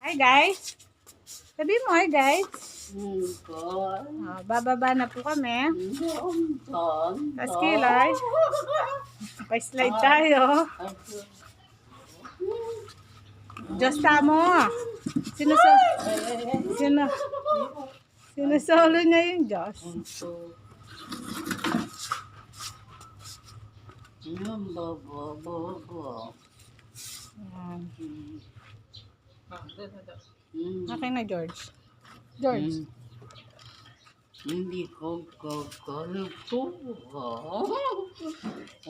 Hi guys. Sabi mo hi guys. God. Bababa na po kami. Don. Tapos kilay. Pa-slide tayo. Diyos tamo. Sinusolo niya yung Diyos. Okay na George. George. Hindi ko kakalito.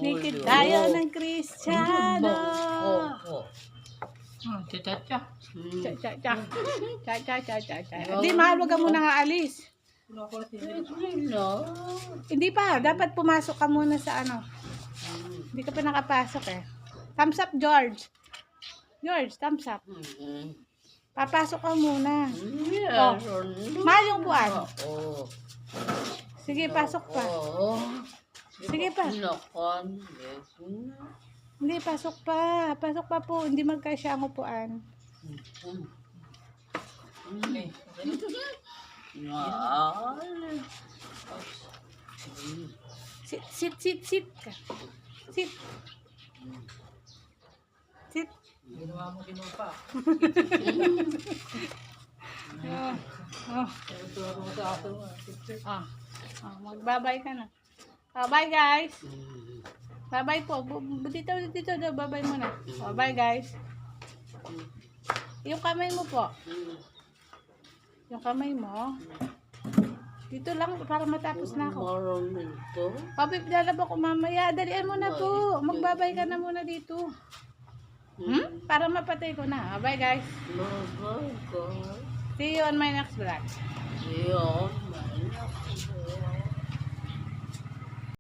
Nikit tayo ng Kristiyano. Cha-cha-cha. Cha-cha-cha. Hindi, mahal, wag ka muna nga alis. Hindi pa, dapat pumasok ka muna sa ano. Hindi ka pa nakapasok eh. Thumbs up, George. George, thumbs up. Papasok ka muna. Mahal yung buwan. Sige, pasok pa. Sige pa. Hindi, pasok pa. Pasok pa po. Hindi magkasya ang upuan. Sit. Sit. Sit. Ginawa mo kinupa. Magbabay ka na. Bye guys. Bye po. Dito. Bye muna. Bye guys. Yung kamay mo po. Yung kamay mo. Dito lang para matapos na ako. Papip, lalaba ko mamaya. Dalian mo na po. Magbabay ka na muna dito. Para mapatay ko na. Bye guys. See you on my next vlog.